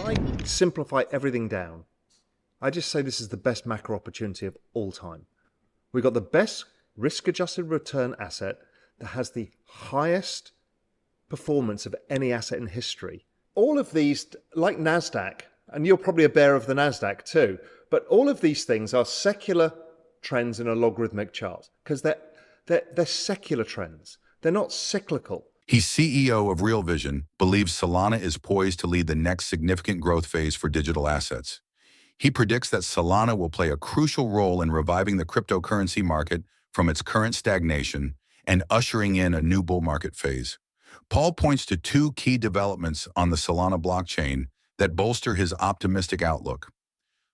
I simplify everything down, I just say this is the best macro opportunity of all time. We've got the best risk-adjusted return asset that has the highest performance of any asset in history. All of these, like NASDAQ, and you're probably a bear of the NASDAQ too, but all of these things are secular trends in a logarithmic chart because they're secular trends. They're not cyclical. He's CEO of Real Vision, believes Solana is poised to lead the next significant growth phase for digital assets. He predicts that Solana will play a crucial role in reviving the cryptocurrency market from its current stagnation and ushering in a new bull market phase. Paul points to two key developments on the Solana blockchain that bolster his optimistic outlook.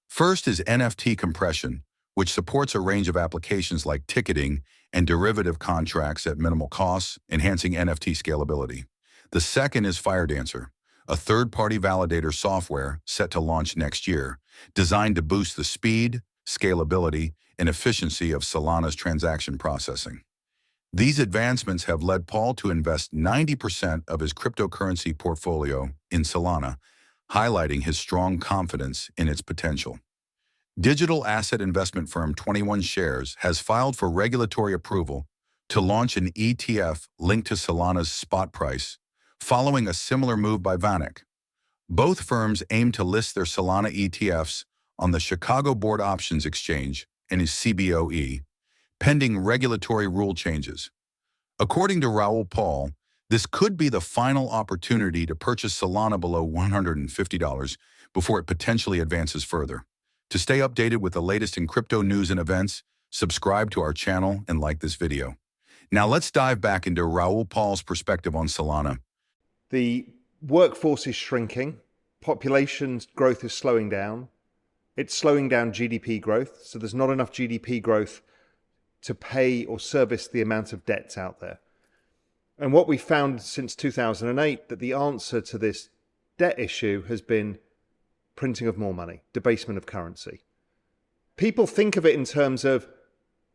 First is NFT compression, which supports a range of applications like ticketing and derivative contracts at minimal costs, enhancing NFT scalability. The second is FireDancer, a third-party validator software set to launch next year, designed to boost the speed, scalability, and efficiency of Solana's transaction processing. These advancements have led Paul to invest 90% of his cryptocurrency portfolio in Solana, highlighting his strong confidence in its potential. Digital asset investment firm 21 Shares has filed for regulatory approval to launch an ETF linked to Solana's spot price, following a similar move by VanEck. Both firms aim to list their Solana ETFs on the Chicago Board Options Exchange and its CBOE, pending regulatory rule changes. According to Raoul Pal, this could be the final opportunity to purchase Solana below $150 before it potentially advances further. To stay updated with the latest in crypto news and events, subscribe to our channel and like this video. Now let's dive back into Raoul Pal's perspective on Solana. The workforce is shrinking, population growth is slowing down, it's slowing down GDP growth, so there's not enough GDP growth to pay or service the amount of debts out there. And what we found since 2008, that the answer to this debt issue has been printing of more money, debasement of currency. People think of it in terms of,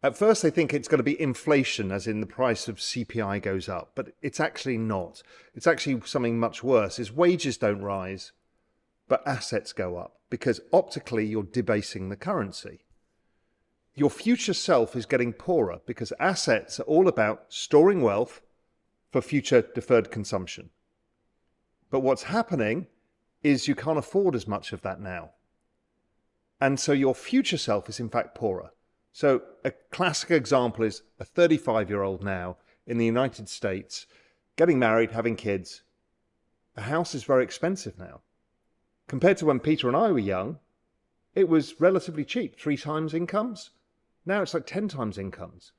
at first they think it's going to be inflation, as in the price of CPI goes up, but it's actually not. It's actually something much worse, is wages don't rise, but assets go up, because optically you're debasing the currency. Your future self is getting poorer because assets are all about storing wealth for future deferred consumption. But what's happening is you can't afford as much of that now. And so your future self is in fact poorer. So a classic example is a 35-year-old now in the United States, getting married, having kids. A house is very expensive now. Compared to when Peter and I were young, it was relatively cheap, 3 times incomes. Now it's like 10 times incomes.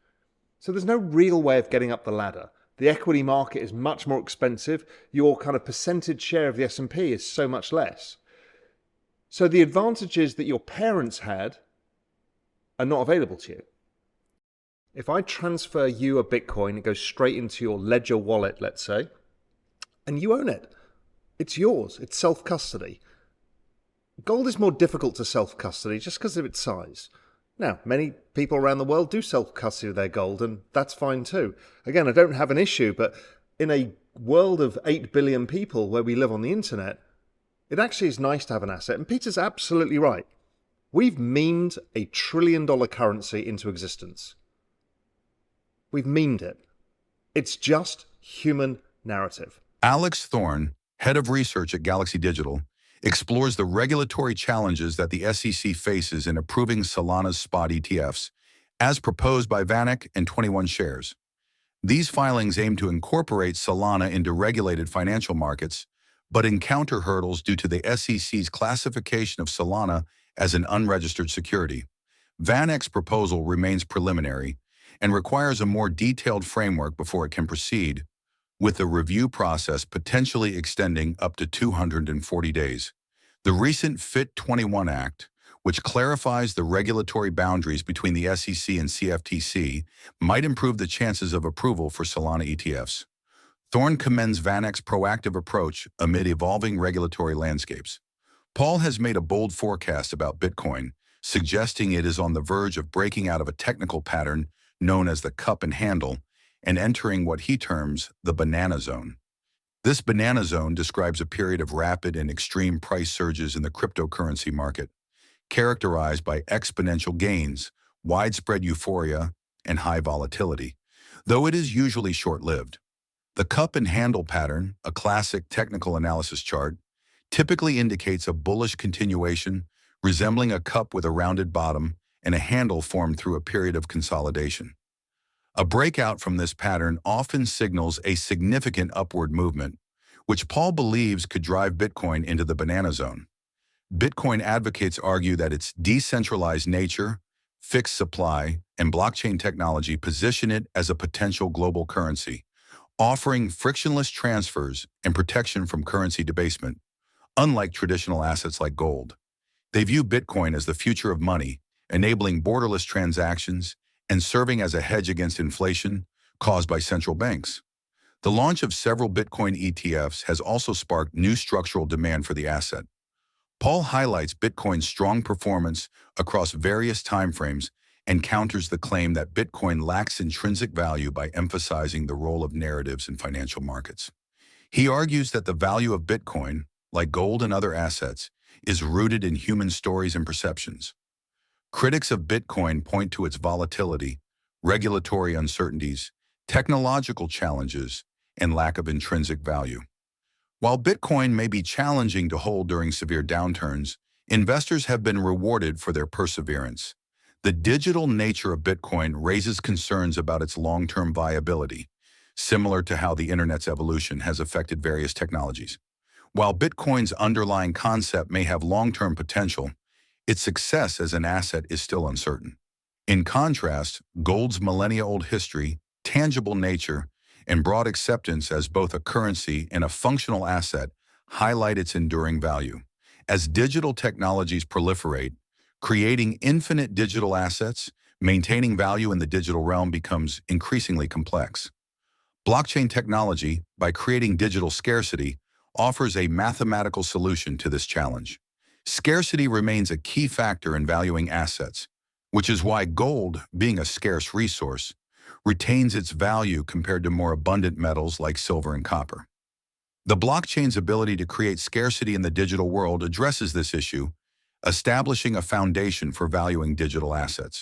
So there's no real way of getting up the ladder. The equity market is much more expensive. Your kind of percentage share of the S&P is so much less. So the advantages that your parents had are not available to you. If I transfer you a Bitcoin, it goes straight into your Ledger wallet, let's say, and you own it. It's yours. It's self-custody. Gold is more difficult to self-custody just because of its size. Now, many people around the world do self-custody their gold, and that's fine too. Again, I don't have an issue, but in a world of 8 billion people where we live on the internet, it actually is nice to have an asset. And Peter's absolutely right. We've memed $1 trillion currency into existence. We've memed it. It's just human narrative. Alex Thorne, head of research at Galaxy Digital, explores the regulatory challenges that the SEC faces in approving Solana's spot ETFs, as proposed by VanEck and 21 Shares. These filings aim to incorporate Solana into regulated financial markets, but encounter hurdles due to the SEC's classification of Solana as an unregistered security. VanEck's proposal remains preliminary and requires a more detailed framework before it can proceed, with the review process potentially extending up to 240 days. The recent FIT21 Act, which clarifies the regulatory boundaries between the SEC and CFTC, might improve the chances of approval for Solana ETFs. Thorne commends VanEck's proactive approach amid evolving regulatory landscapes. Paul has made a bold forecast about Bitcoin, suggesting it is on the verge of breaking out of a technical pattern known as the cup and handle and entering what he terms the banana zone. This banana zone describes a period of rapid and extreme price surges in the cryptocurrency market, characterized by exponential gains, widespread euphoria, and high volatility, though it is usually short-lived. The cup and handle pattern, a classic technical analysis chart, typically indicates a bullish continuation, resembling a cup with a rounded bottom and a handle formed through a period of consolidation. A breakout from this pattern often signals a significant upward movement, which Paul believes could drive Bitcoin into the banana zone. Bitcoin advocates argue that its decentralized nature, fixed supply, and blockchain technology position it as a potential global currency, offering frictionless transfers and protection from currency debasement, unlike traditional assets like gold. They view Bitcoin as the future of money, enabling borderless transactions and serving as a hedge against inflation caused by central banks. The launch of several Bitcoin ETFs has also sparked new structural demand for the asset. Paul highlights Bitcoin's strong performance across various timeframes and counters the claim that Bitcoin lacks intrinsic value by emphasizing the role of narratives in financial markets. He argues that the value of Bitcoin, like gold and other assets, is rooted in human stories and perceptions. Critics of Bitcoin point to its volatility, regulatory uncertainties, technological challenges, and lack of intrinsic value. While Bitcoin may be challenging to hold during severe downturns, investors have been rewarded for their perseverance. The digital nature of Bitcoin raises concerns about its long-term viability, similar to how the internet's evolution has affected various technologies. While Bitcoin's underlying concept may have long-term potential, its success as an asset is still uncertain. In contrast, gold's millennia-old history, tangible nature, and broad acceptance as both a currency and a functional asset highlight its enduring value. As digital technologies proliferate, creating infinite digital assets, maintaining value in the digital realm becomes increasingly complex. Blockchain technology, by creating digital scarcity, offers a mathematical solution to this challenge. Scarcity remains a key factor in valuing assets, which is why gold, being a scarce resource, retains its value compared to more abundant metals like silver and copper. The blockchain's ability to create scarcity in the digital world addresses this issue, establishing a foundation for valuing digital assets.